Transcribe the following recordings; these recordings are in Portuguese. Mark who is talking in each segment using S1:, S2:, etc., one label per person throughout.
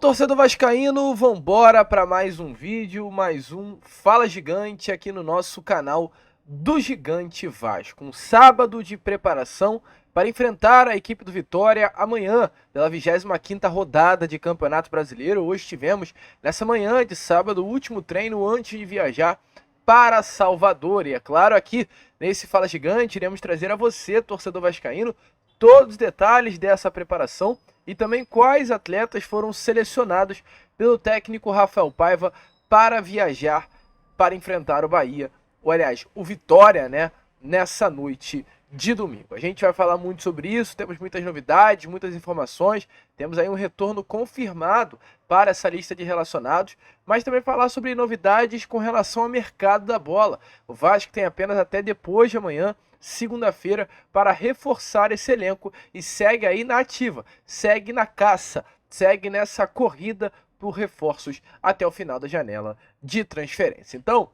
S1: Torcedor vascaíno, vambora para mais um vídeo, mais um Fala Gigante aqui no nosso canal do Gigante Vasco. Um sábado de preparação para enfrentar a equipe do Vitória amanhã, pela 25ª rodada de Campeonato Brasileiro. Hoje tivemos, nessa manhã de sábado, o último treino antes de viajar para Salvador. E é claro, aqui nesse Fala Gigante iremos trazer a você, torcedor vascaíno, todos os detalhes dessa preparação e também quais atletas foram selecionados pelo técnico Rafael Paiva para viajar para enfrentar o Bahia, ou aliás, o Vitória, né, nessa noite de domingo. A gente vai falar muito sobre isso, temos muitas novidades, muitas informações, temos aí um retorno confirmado para essa lista de relacionados, mas também falar sobre novidades com relação ao mercado da bola. O Vasco tem apenas até depois de amanhã, segunda-feira, para reforçar esse elenco e segue aí na ativa, segue na caça, segue nessa corrida por reforços até o final da janela de transferência. Então,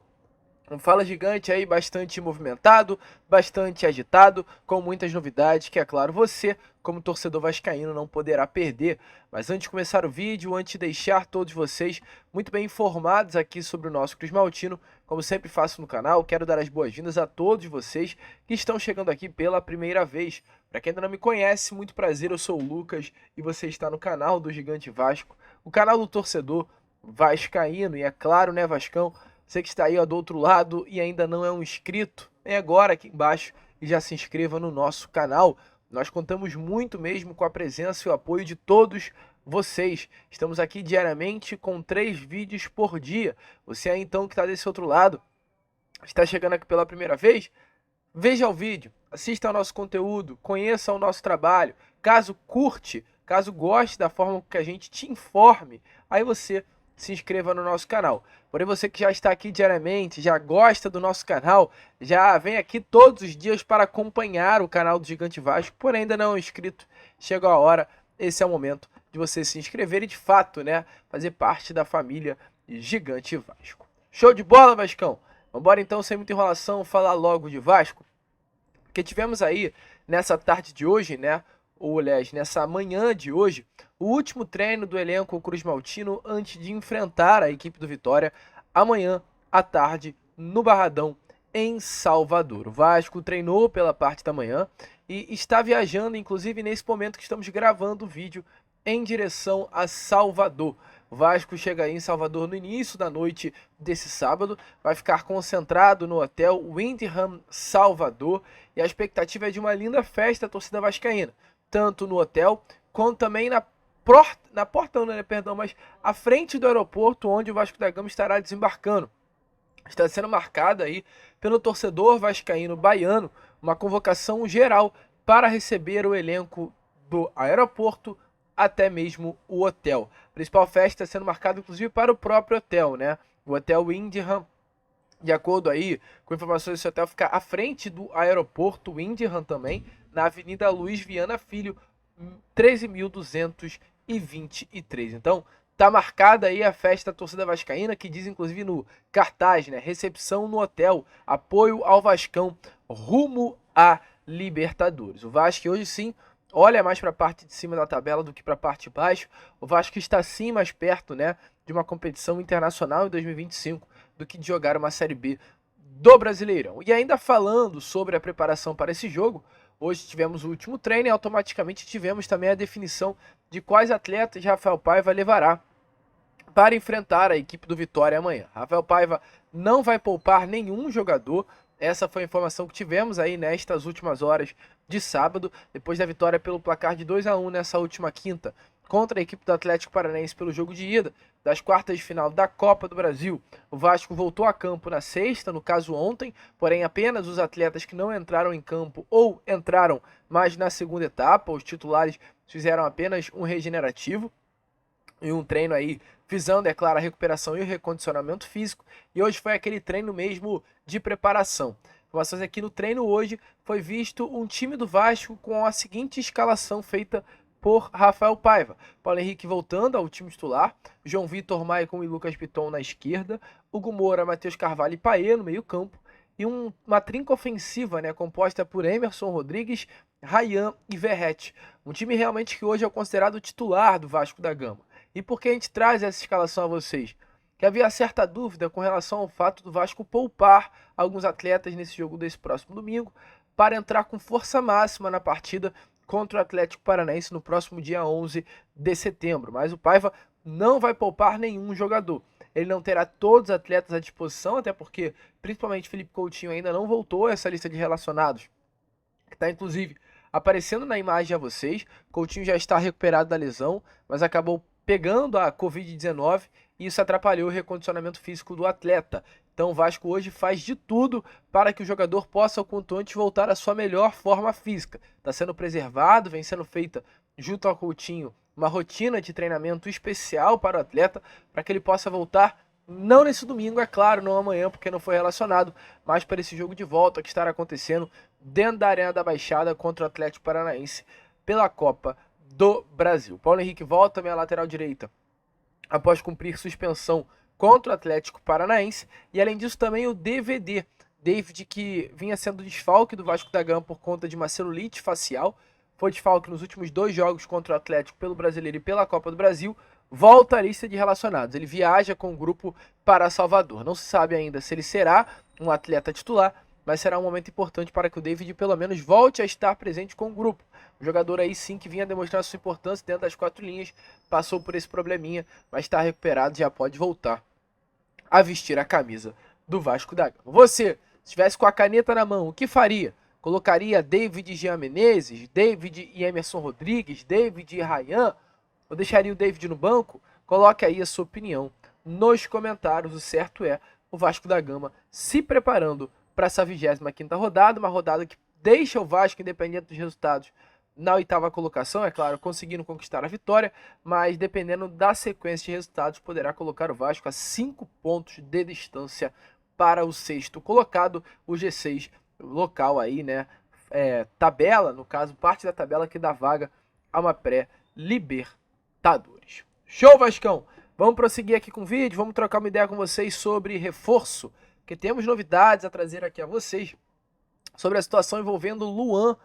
S1: um Fala Gigante aí bastante movimentado, bastante agitado, com muitas novidades que, é claro, você, como torcedor vascaíno, não poderá perder. Mas antes de começar o vídeo, antes de deixar todos vocês muito bem informados aqui sobre o nosso Cruz Maltino, como sempre faço no canal, quero dar as boas-vindas a todos vocês que estão chegando aqui pela primeira vez. Para quem ainda não me conhece, muito prazer, eu sou o Lucas e você está no canal do Gigante Vasco, o canal do torcedor vascaíno. E é claro, né, Vascão? Você que está aí ó, do outro lado e ainda não é um inscrito, vem agora aqui embaixo e já se inscreva no nosso canal. Nós contamos muito mesmo com a presença e o apoio de todos vocês. Estamos aqui diariamente com 3 vídeos por dia. Você aí então que está desse outro lado, está chegando aqui pela primeira vez, veja o vídeo, assista ao nosso conteúdo, conheça o nosso trabalho. Caso curte, caso goste da forma que a gente te informe, aí você se inscreva no nosso canal. Porém, você que já está aqui diariamente, já gosta do nosso canal, já vem aqui todos os dias para acompanhar o canal do Gigante Vasco, porém ainda não é inscrito, chegou a hora, esse é o momento de você se inscrever e de fato, né, fazer parte da família Gigante Vasco. Show de bola, Vascão? Vambora então, sem muita enrolação, falar logo de Vasco, porque tivemos aí nessa tarde de hoje, né, ou aliás, nessa manhã de hoje, o último treino do elenco Cruz Maltino antes de enfrentar a equipe do Vitória amanhã à tarde no Barradão, em Salvador. O Vasco treinou pela parte da manhã e está viajando, inclusive nesse momento que estamos gravando o vídeo, em direção a Salvador. O Vasco chega aí em Salvador no início da noite desse sábado, vai ficar concentrado no hotel Wyndham Salvador e a expectativa é de uma linda festa torcida vascaína, tanto no hotel quanto também mas à frente do aeroporto onde o Vasco da Gama estará desembarcando. Está sendo marcada aí pelo torcedor vascaíno baiano uma convocação geral para receber o elenco do aeroporto até mesmo o hotel. A principal festa está sendo marcada inclusive para o próprio hotel, né? O Hotel Wyndham. De acordo aí com informações, esse hotel fica à frente do aeroporto Wyndham também, na Avenida Luiz Viana Filho, 13.223. Então, tá marcada aí a festa da torcida vascaína, que diz inclusive no cartaz, né? Recepção no hotel, apoio ao Vascão, rumo a Libertadores. O Vasco hoje sim olha mais para a parte de cima da tabela do que para a parte de baixo. O Vasco está sim mais perto, né, de uma competição internacional em 2025 do que de jogar uma Série B do Brasileirão. E ainda falando sobre a preparação para esse jogo, hoje tivemos o último treino e automaticamente tivemos também a definição de quais atletas Rafael Paiva levará para enfrentar a equipe do Vitória amanhã. Rafael Paiva não vai poupar nenhum jogador. Essa foi a informação que tivemos aí nestas últimas horas de sábado, depois da vitória pelo placar de 2-1 nessa última quinta contra a equipe do Atlético Paranaense pelo jogo de ida das quartas de final da Copa do Brasil. O Vasco voltou a campo na sexta, no caso ontem, porém apenas os atletas que não entraram em campo ou entraram mais na segunda etapa, os titulares fizeram apenas um regenerativo e um treino aí visando, é claro, a recuperação e o recondicionamento físico, e hoje foi aquele treino mesmo de preparação. Informações aqui no treino hoje, foi visto um time do Vasco com a seguinte escalação feita por Rafael Paiva. Paulo Henrique voltando ao time titular, João Vitor, Maicon e Lucas Piton na esquerda, Hugo Moura, Matheus Carvalho e Paê no meio campo, e uma trinca ofensiva, né, composta por Emerson Rodrigues, Ryan e Verrete. Um time realmente que hoje é considerado titular do Vasco da Gama. E por que a gente traz essa escalação a vocês? Que havia certa dúvida com relação ao fato do Vasco poupar alguns atletas nesse jogo desse próximo domingo para entrar com força máxima na partida contra o Atlético Paranaense no próximo dia 11 de setembro. Mas o Paiva não vai poupar nenhum jogador. Ele não terá todos os atletas à disposição, até porque principalmente Felipe Coutinho ainda não voltou a essa lista de relacionados, que está inclusive aparecendo na imagem a vocês. Coutinho já está recuperado da lesão, mas acabou pegando a Covid-19 e isso atrapalhou o recondicionamento físico do atleta. Então o Vasco hoje faz de tudo para que o jogador possa o quanto antes voltar à sua melhor forma física. Está sendo preservado, vem sendo feita junto ao Coutinho uma rotina de treinamento especial para o atleta, para que ele possa voltar, não nesse domingo, é claro, não amanhã, porque não foi relacionado, mas para esse jogo de volta que estará acontecendo dentro da Arena da Baixada contra o Atlético Paranaense pela Copa do Brasil. Paulo Henrique volta, minha lateral direita, após cumprir suspensão contra o Atlético Paranaense, e além disso também o DVD, David, que vinha sendo desfalque do Vasco da Gama por conta de uma celulite facial, foi desfalque nos últimos 2 jogos contra o Atlético pelo Brasileiro e pela Copa do Brasil, volta à lista de relacionados. Ele viaja com o grupo para Salvador. Não se sabe ainda se ele será um atleta titular, mas será um momento importante para que o David pelo menos volte a estar presente com o grupo. O jogador aí sim que vinha demonstrar sua importância dentro das 4 linhas, passou por esse probleminha, mas está recuperado e já pode voltar a vestir a camisa do Vasco da Gama. Você, se estivesse com a caneta na mão, o que faria? Colocaria David e Jean Menezes, David e Emerson Rodrigues, David e Ryan? Ou deixaria o David no banco? Coloque aí a sua opinião nos comentários. O certo é o Vasco da Gama se preparando para essa 25ª rodada, uma rodada que deixa o Vasco, independente dos resultados, na 8ª colocação, é claro, conseguindo conquistar a vitória, mas dependendo da sequência de resultados, poderá colocar o Vasco a 5 pontos de distância para o 6º colocado, o G6 local aí, né, tabela, no caso, parte da tabela que dá vaga a uma pré-Libertadores. Show, Vascão! Vamos prosseguir aqui com o vídeo, vamos trocar uma ideia com vocês sobre reforço, que temos novidades a trazer aqui a vocês sobre a situação envolvendo Luan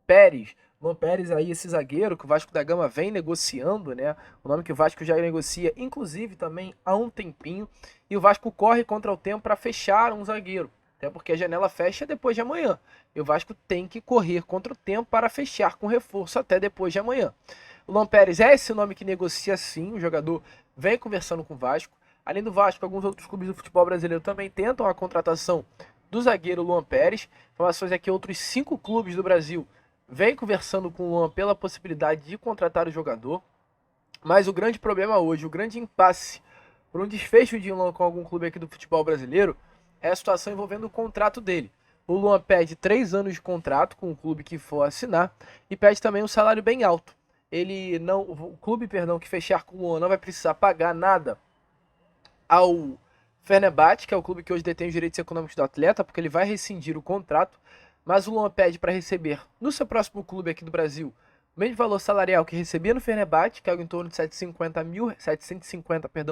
S1: Pérez. Luan Pérez aí, esse zagueiro que o Vasco da Gama vem negociando, né? O nome que o Vasco já negocia, inclusive, também há um tempinho. E o Vasco corre contra o tempo para fechar um zagueiro. Até porque a janela fecha depois de amanhã. E o Vasco tem que correr contra o tempo para fechar com reforço até depois de amanhã. O Luan Pérez é esse nome que negocia sim. O jogador vem conversando com o Vasco. Além do Vasco, alguns outros clubes do futebol brasileiro também tentam a contratação do zagueiro Luan Pérez. Informações é que outros 5 clubes do Brasil vêm conversando com o Luan pela possibilidade de contratar o jogador. Mas o grande problema hoje, o grande impasse por um desfecho de Luan com algum clube aqui do futebol brasileiro é a situação envolvendo o contrato dele. O Luan pede 3 anos de contrato com o clube que for assinar e pede também um salário bem alto. O clube que fechar com o Luan não vai precisar pagar nada ao Fenerbahçe, que é o clube que hoje detém os direitos econômicos do atleta, porque ele vai rescindir o contrato, mas o Luan pede para receber no seu próximo clube aqui do Brasil o mesmo valor salarial que recebia no Fenerbahçe, que é algo em torno de 750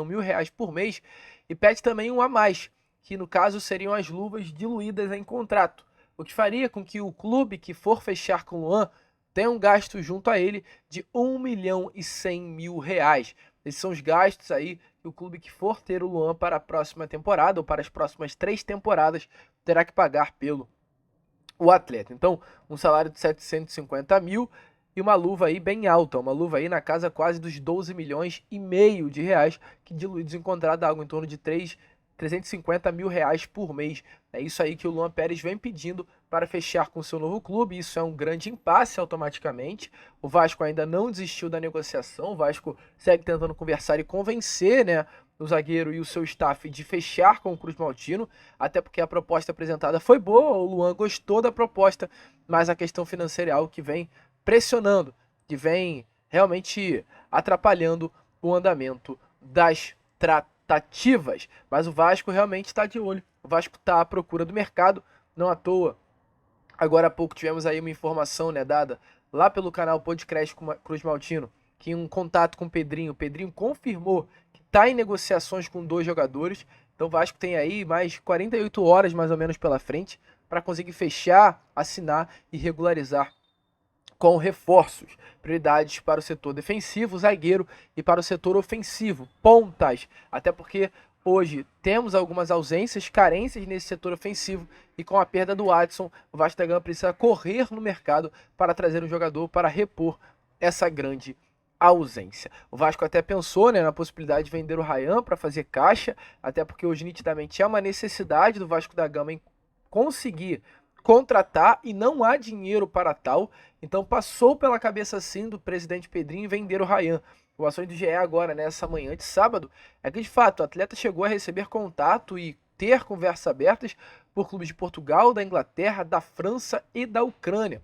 S1: mil reais por mês, e pede também um a mais, que no caso seriam as luvas diluídas em contrato, o que faria com que o clube que for fechar com o Luan tenha um gasto junto a ele de R$1.100.000. Esses são os gastos aí que o clube que for ter o Luan para a próxima temporada, ou para as próximas 3 temporadas, terá que pagar pelo o atleta. Então, um salário de 750 mil e uma luva aí bem alta, uma luva aí na casa quase dos 12 milhões e meio de reais, que diluídos em contrato dá algo em torno de 350 mil reais por mês. É isso aí que o Luan Pérez vem pedindo para fechar com seu novo clube. Isso é um grande impasse automaticamente. O Vasco ainda não desistiu da negociação. O Vasco segue tentando conversar e convencer, né, o zagueiro e o seu staff de fechar com o Cruz Maltino, até porque a proposta apresentada foi boa, o Luan gostou da proposta, mas a questão financeira é algo que vem pressionando, que vem realmente atrapalhando o andamento das tratativas. Mas o Vasco realmente está de olho, o Vasco está à procura do mercado, não à toa. Agora há pouco tivemos aí uma informação, né, dada lá pelo canal Podcast Cruz Maltino, que em um contato com o Pedrinho confirmou que está em negociações com 2 jogadores. Então o Vasco tem aí mais 48 horas mais ou menos pela frente para conseguir fechar, assinar e regularizar com reforços, prioridades para o setor defensivo, zagueiro, e para o setor ofensivo, pontas, até porque hoje temos algumas ausências, carências nesse setor ofensivo, e com a perda do Adson, o Vasco da Gama precisa correr no mercado para trazer um jogador para repor essa grande ausência. O Vasco até pensou, né, na possibilidade de vender o Ryan para fazer caixa, até porque hoje nitidamente é uma necessidade do Vasco da Gama em conseguir contratar e não há dinheiro para tal, então passou pela cabeça sim do presidente Pedrinho vender o Ryan. O ações do GE agora, nessa manhã de sábado, é que de fato o atleta chegou a receber contato e ter conversas abertas por clubes de Portugal, da Inglaterra, da França e da Ucrânia.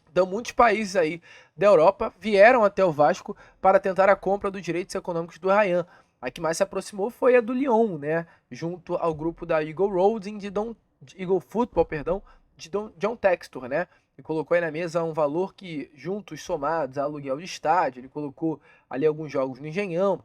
S1: Então muitos países aí da Europa vieram até o Vasco para tentar a compra dos direitos econômicos do Ryan. A que mais se aproximou foi a do Lyon, né, junto ao grupo da Eagle Holding Eagle Football, perdão, de John Textor, né? E colocou aí na mesa um valor que, juntos, somados a aluguel de estádio, ele colocou ali alguns jogos no Engenhão,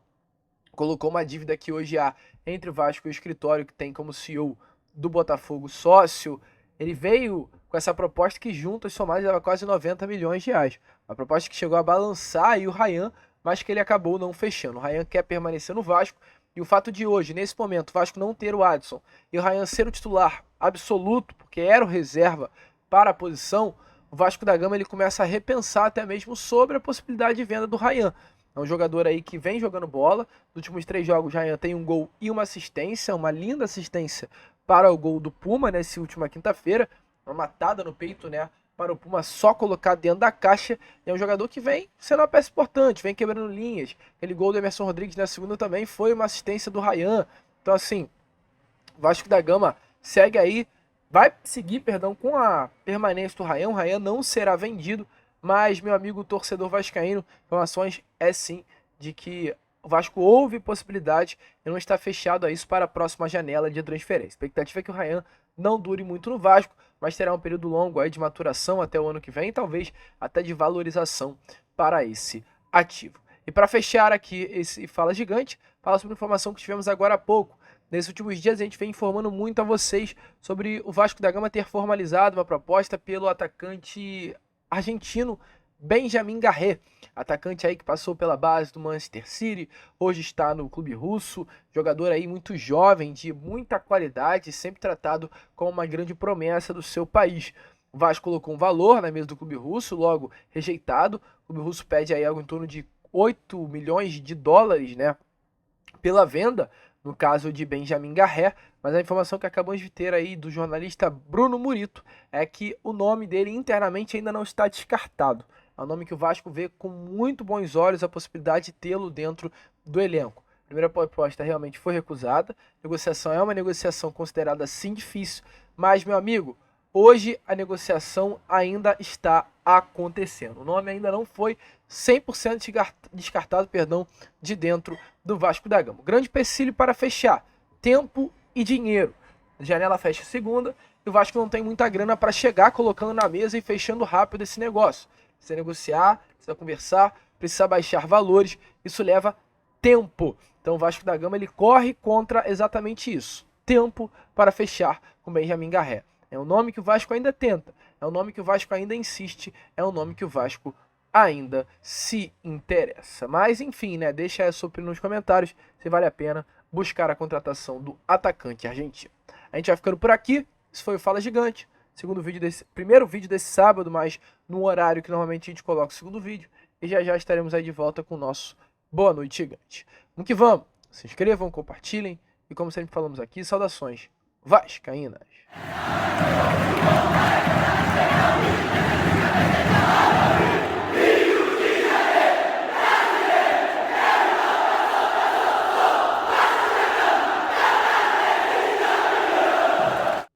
S1: colocou uma dívida que hoje há entre o Vasco e o escritório que tem como CEO do Botafogo sócio. Ele veio com essa proposta que, juntos, somados, dava quase 90 milhões de reais. Uma proposta que chegou a balançar aí o Ryan, mas que ele acabou não fechando. O Ryan quer permanecer no Vasco, e o fato de hoje, nesse momento, o Vasco não ter o Adson e o Ryan ser o titular absoluto, porque era o reserva para a posição, o Vasco da Gama ele começa a repensar até mesmo sobre a possibilidade de venda do Ryan. É um jogador aí que vem jogando bola. Nos últimos 3 jogos, o Ryan tem um gol e uma assistência, uma linda assistência para o gol do Puma nessa última quinta-feira. Uma matada no peito, né, para o Puma só colocar dentro da caixa. E é um jogador que vem sendo uma peça importante, vem quebrando linhas. Aquele gol do Emerson Rodrigues na segunda também foi uma assistência do Ryan. Então assim, o Vasco da Gama segue aí, vai seguir, perdão, com a permanência do Ryan. O Ryan não será vendido, mas, meu amigo torcedor vascaíno, informações é sim de que o Vasco houve possibilidade e não está fechado a isso para a próxima janela de transferência. A expectativa é que o Ryan não dure muito no Vasco, mas terá um período longo aí de maturação até o ano que vem, e talvez até de valorização para esse ativo. E para fechar aqui esse Fala Gigante, fala sobre a informação que tivemos agora há pouco. Nesses últimos dias a gente vem informando muito a vocês sobre o Vasco da Gama ter formalizado uma proposta pelo atacante argentino Benjamin Garré, atacante aí que passou pela base do Manchester City, hoje está no clube russo, jogador aí muito jovem, de muita qualidade, sempre tratado como uma grande promessa do seu país. O Vasco colocou um valor na mesa do clube russo, logo rejeitado. O clube russo pede aí algo em torno de 8 milhões de dólares, né, pela venda, no caso de Benjamin Garré, mas a informação que acabamos de ter aí do jornalista Bruno Murito é que o nome dele internamente ainda não está descartado. É um nome que o Vasco vê com muito bons olhos a possibilidade de tê-lo dentro do elenco. A primeira proposta realmente foi recusada, a negociação é uma negociação considerada sim difícil, mas, meu amigo, hoje a negociação ainda está acontecendo. O nome ainda não foi 100% descartado, de dentro do Vasco da Gama. O grande empecilho para fechar: tempo e dinheiro. A janela fecha segunda e o Vasco não tem muita grana para chegar colocando na mesa e fechando rápido esse negócio. Precisa negociar, precisa conversar, precisa baixar valores. Isso leva tempo. Então o Vasco da Gama ele corre contra exatamente isso: tempo para fechar com Benjamin Garré. É um nome que o Vasco ainda tenta, é um nome que o Vasco ainda insiste, é um nome que o Vasco ainda se interessa. Mas enfim, né, deixa a sua opinião nos comentários se vale a pena buscar a contratação do atacante argentino. A gente vai ficando por aqui. Esse foi o Fala Gigante, primeiro vídeo desse sábado, mas no horário que normalmente a gente coloca o segundo vídeo. E já já estaremos aí de volta com o nosso Boa Noite Gigante. Vamos que vamos. Se inscrevam, compartilhem e, como sempre falamos aqui, saudações vascaínas.